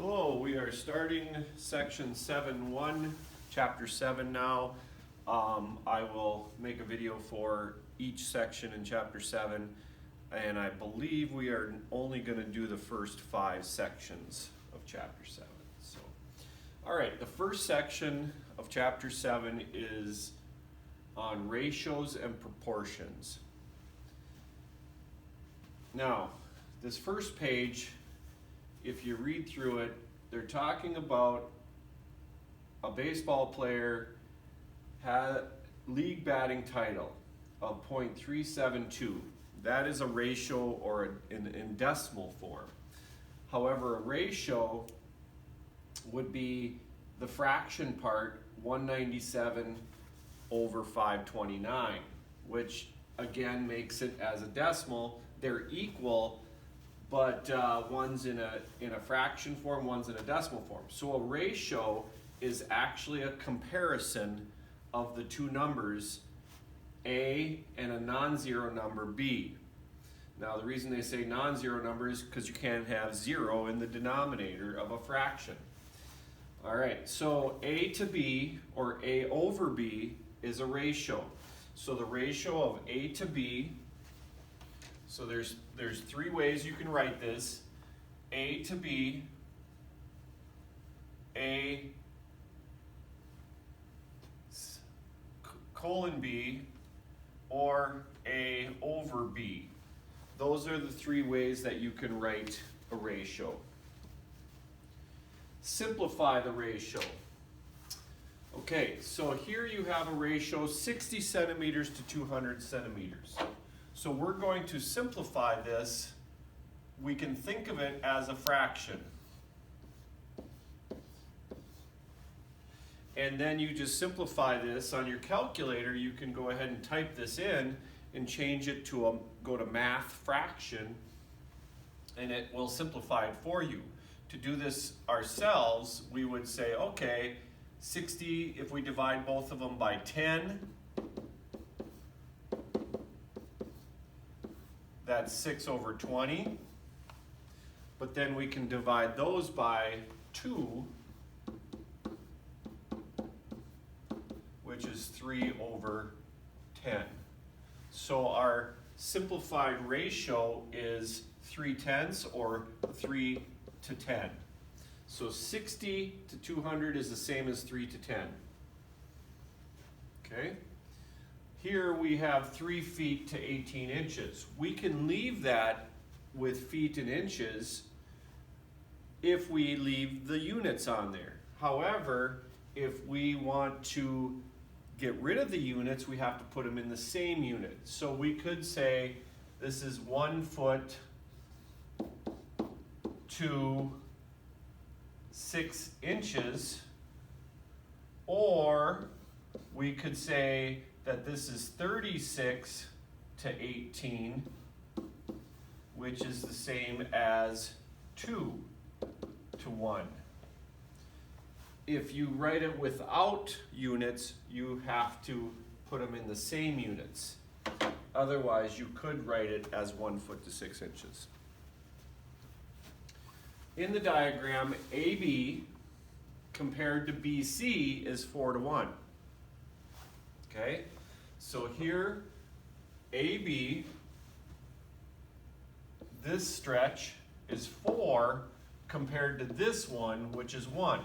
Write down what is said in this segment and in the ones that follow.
Hello, we are starting section 7.1, chapter 7 now. I will make a video for each section in chapter 7, and I believe we are only going to do the first 5 sections of chapter 7. So, all right, the first section of chapter 7 is on ratios and proportions. Now, this first page, if you read through it, they're talking about a baseball player had league batting title of .372. That is a ratio or in decimal form. However, a ratio would be the fraction part 197 over 529, which again makes it as a decimal. They're equal, but one's in a fraction form, one's in a decimal form. So a ratio is actually a comparison of the two numbers, A and a non-zero number, B. Now the reason they say non-zero number is because you can't have 0 in the denominator of a fraction. All right, so A to B, or A over B, is a ratio. So the ratio of A to B, so there's 3 ways you can write this. A to B, A colon B, or A over B. Those are the 3 ways that you can write a ratio. Simplify the ratio. Okay, so here you have a ratio 60 centimeters to 200 centimeters. So we're going to simplify this. We can think of it as a fraction. And then you just simplify this on your calculator. You can go ahead and type this in and change it to go to math fraction, and it will simplify it for you. To do this ourselves, we would say, okay, 60, if we divide both of them by 10, that's 6 over 20. But then we can divide those by 2, which is 3 over 10. So our simplified ratio is 3/10 or 3 to 10. So 60 to 200 is the same as 3 to 10. Okay? Here we have 3 feet to 18 inches. We can leave that with feet and inches if we leave the units on there. However, if we want to get rid of the units, we have to put them in the same unit. So we could say this is 1 foot to 6 inches, or we could say that this is 36 to 18, which is the same as 2 to 1. If you write it without units, you have to put them in the same units. Otherwise, you could write it as 1 foot to 6 inches. In the diagram, AB compared to BC is 4 to 1. Okay? So here, AB, this stretch is 4 compared to this one, which is 1.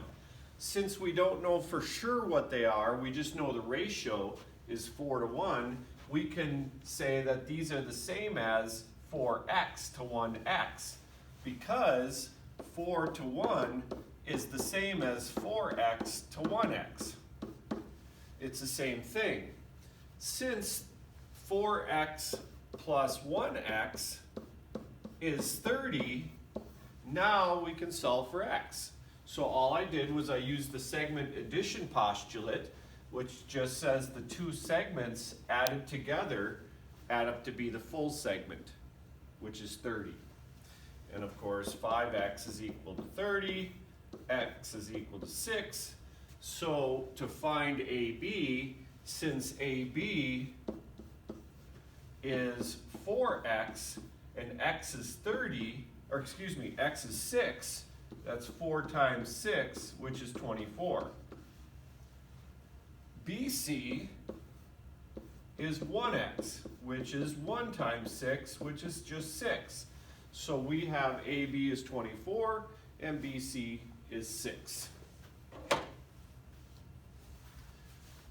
Since we don't know for sure what they are, we just know the ratio is 4 to 1, we can say that these are the same as 4x to 1x, because 4 to 1 is the same as 4x to 1x. It's the same thing. Since 4x plus 1x is 30, now we can solve for x. So all I did was I used the segment addition postulate, which just says the 2 segments added together add up to be the full segment, which is 30. And of course, 5x is equal to 30, x is equal to 6. So to find AB, since AB is 4x and x is 30, or excuse me, x is 6, That's 4 times 6, which is 24. BC is 1x, which is 1 times 6, which is just 6. So we have AB is 24 and BC is 6.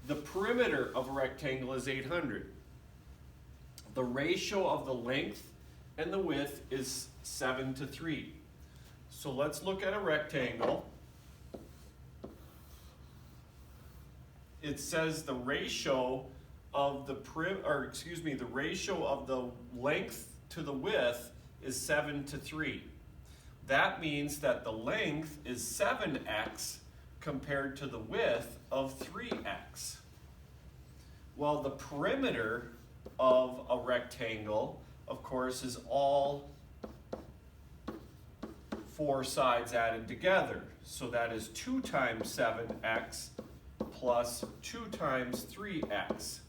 The perimeter of a rectangle is 800. The ratio of the length and the width is 7 to 3. So let's look at a rectangle. It says the ratio of the the ratio of the length to the width is 7 to 3. That means that the length is 7x compared to the width of 3x. Well, the perimeter of a rectangle, of course, is all 4 sides added together. So that is 2 times 7x plus 2 times 3x.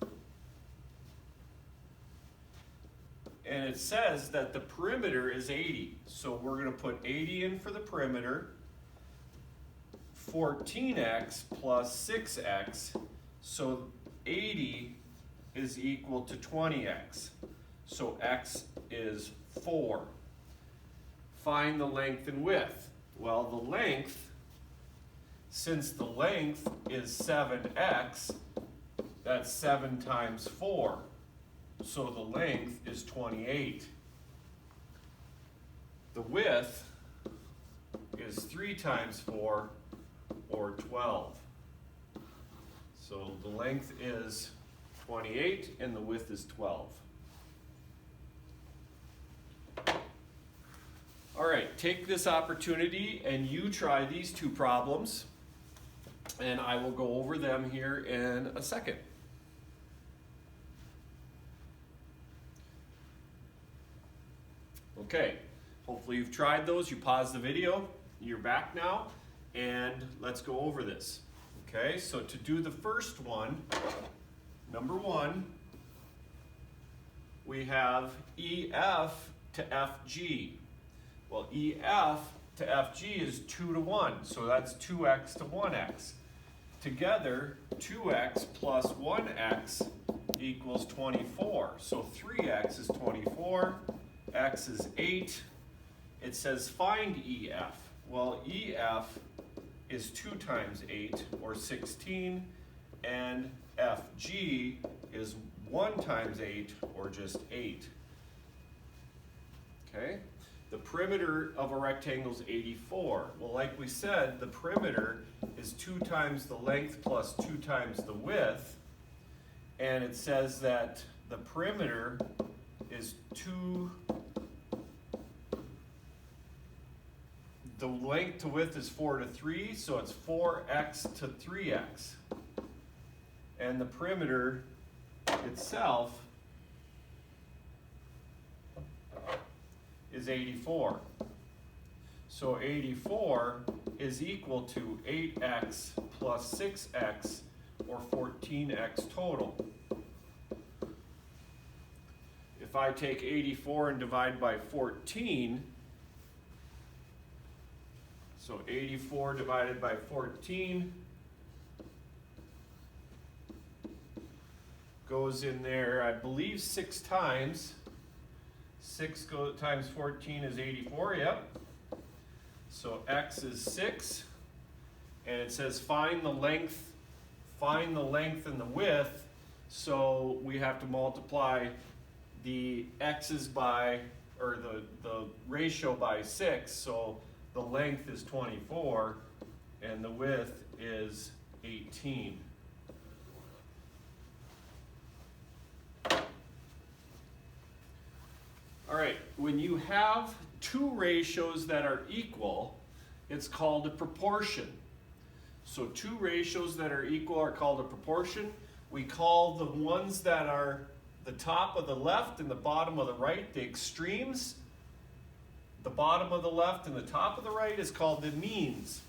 And it says that the perimeter is 80. So we're going to put 80 in for the perimeter. 14x plus 6x. So 80 is equal to 20x. So x is 4. Find the length and width. Well, the length, since the length is 7x, that's 7 times 4. So the length is 28. The width is 3 times 4, or 12. So the length is 28 and the width is 12. All right, take this opportunity and you try these two problems, and I will go over them here in a second. Okay, hopefully you've tried those. You pause the video, you're back now, and let's go over this. Okay, so to do the first one, number 1, we have EF to FG. Well, EF to FG is 2 to 1, so that's 2x to 1x. Together, 2x plus 1x equals 24. So 3x is 24, x is 8. It says find EF. Well, EF is 2 times 8, or 16, and FG is 1 times 8, or just 8. Okay? The perimeter of a rectangle is 84. Well, like we said, the perimeter is 2 times the length plus 2 times the width. And it says that the perimeter is 2, the length to width is 4 to 3, so it's 4x to 3x. And the perimeter itself is 84. So 84 is equal to 8x plus 6x, or 14x total. If I take 84 and divide by 14, so 84 divided by 14 goes in there, I believe, 6 times. 6 times 14 is 84, yep. So x is 6, and it says find the length and the width, so we have to multiply the x's by, or the ratio by 6, so the length is 24, and the width is 18. All right, when you have two ratios that are equal, it's called a proportion. So two ratios that are equal are called a proportion. We call the ones that are the top of the left and the bottom of the right the extremes. The bottom of the left and the top of the right is called the means.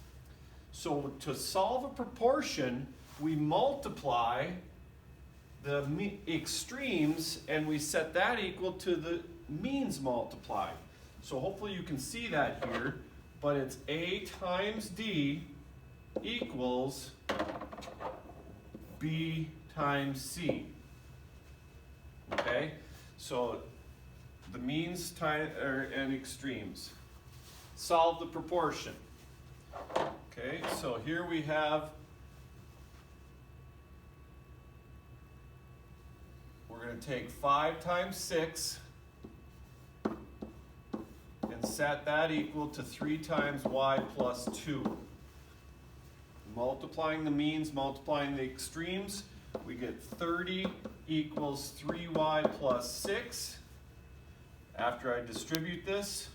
So to solve a proportion, we multiply the extremes and we set that equal to the means multiplied. So hopefully you can see that here. but it's A times D equals B times C. Okay, so the means and extremes. Solve the proportion. Okay, so here we have, we're going to take 5 times 6 and set that equal to 3 times y plus 2. Multiplying the means, multiplying the extremes, we get 30 equals 3y plus 6 after I distribute this.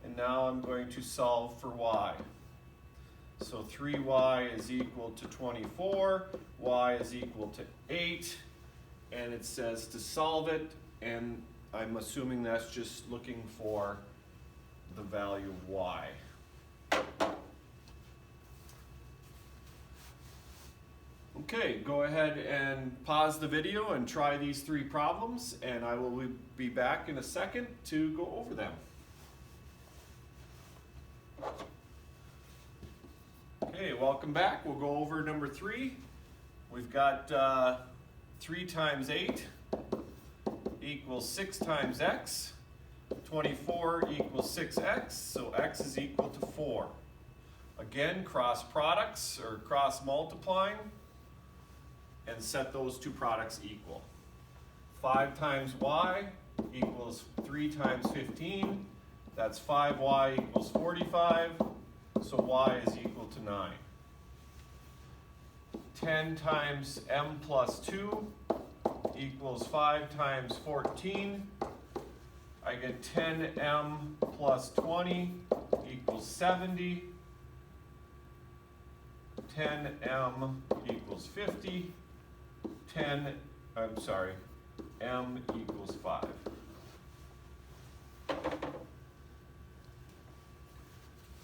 And now I'm going to solve for y. So 3y is equal to 24, y is equal to 8, and it says to solve it, and I'm assuming that's just looking for the value of y. Okay, go ahead and pause the video and try these 3 problems, and I will be back in a second to go over them. Okay, welcome back. We'll go over number 3. We've got 3 times 8 equals 6 times x. 24 equals 6x, so x is equal to 4. Again, cross products or cross multiplying and set those 2 products equal. 5 times y equals 3 times 15. That's 5y equals 45. So y is equal to 9. 10 times m plus 2 equals 5 times 14. I get 10m plus 20 equals 70. 10m equals 50. M equals 5.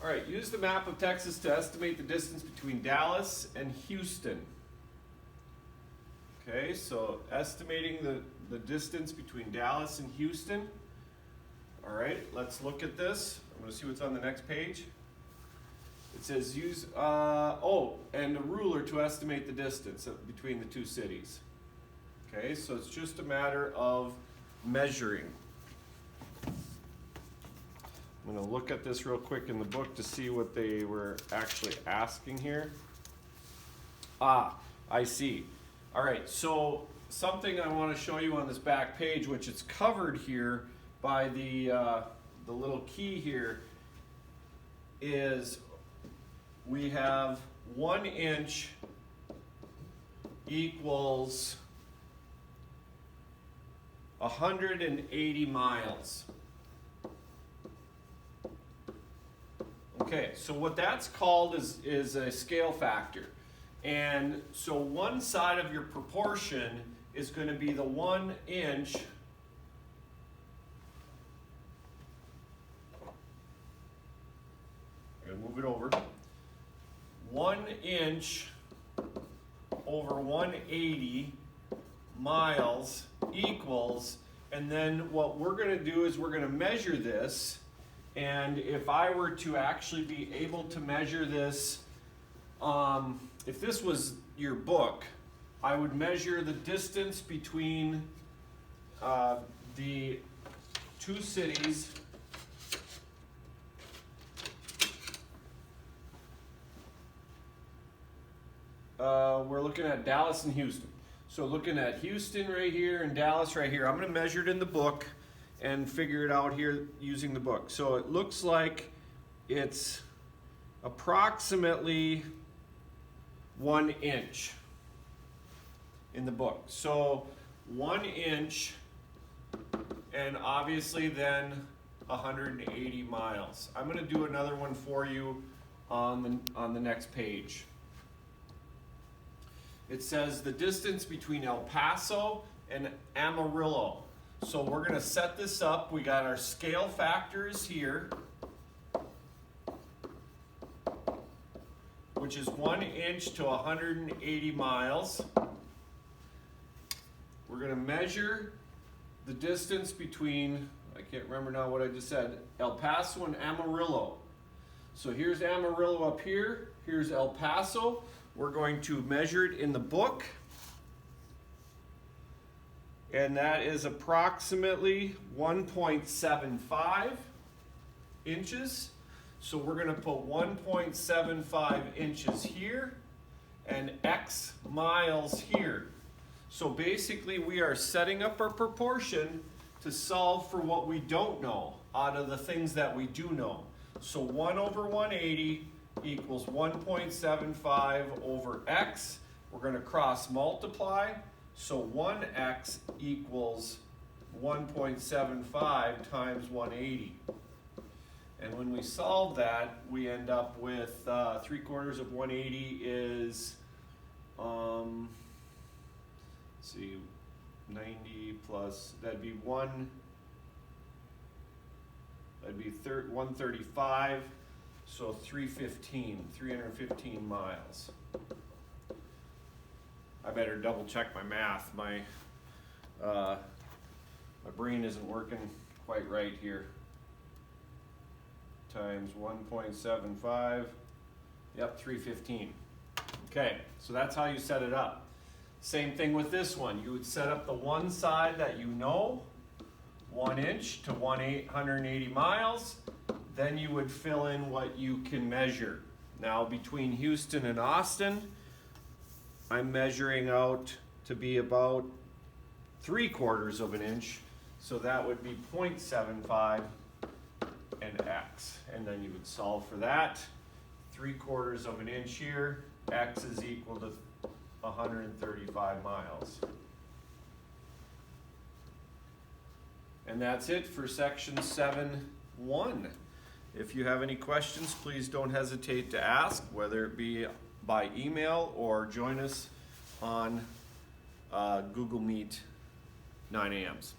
All right, use the map of Texas to estimate the distance between Dallas and Houston. Okay, so estimating the distance between Dallas and Houston. All right, let's look at this. I'm going to see what's on the next page. It says use, and a ruler to estimate the distance between the 2 cities. Okay, so it's just a matter of measuring. I'm going to look at this real quick in the book to see what they were actually asking here. Ah, I see. All right, so something I want to show you on this back page, which it's covered here by the little key here, is we have 1 inch equals 180 miles. Okay, so what that's called is a scale factor. And so one side of your proportion is going to be the 1 inch I'm going to move it over. 1 inch over 180 miles equals, and then what we're going to do is we're going to measure this. And if I were to actually be able to measure this, if this was your book, I would measure the distance between the 2 cities. We're looking at Dallas and Houston. So looking at Houston right here and Dallas right here, I'm going to measure it in the book and figure it out here using the book. So it looks like it's approximately 1 inch in the book. So 1 inch, and obviously then 180 miles. I'm going to do another one for you on the next page. It says the distance between El Paso and Amarillo. So we're going to set this up. We got our scale factors here, which is 1 inch to 180 miles. We're going to measure the distance between, I can't remember now what I just said, El Paso and Amarillo. So here's Amarillo up here, here's El Paso. We're going to measure it in the book. And that is approximately 1.75 inches. So we're going to put 1.75 inches here and X miles here. So basically we are setting up our proportion to solve for what we don't know out of the things that we do know. So 1 over 180 equals 1.75 over X. We're going to cross multiply. So 1x equals 1.75 times 180. And when we solve that, we end up with 3/4 of 180 is, let's see, 90 plus, that'd be 135, so 315 miles. I better double check my math. My brain isn't working quite right here. Times 1.75, yep, 315. Okay, so that's how you set it up. Same thing with this one. You would set up the one side that you know, 1 inch to 180 miles. Then you would fill in what you can measure. Now between Houston and Austin, I'm measuring out to be about 3/4 of an inch. So that would be 0.75 and X. And then you would solve for that. 3/4 of an inch here, X is equal to 135 miles. And that's it for section 7.1. If you have any questions, please don't hesitate to ask, whether it be by email or join us on Google Meet 9 a.m.s.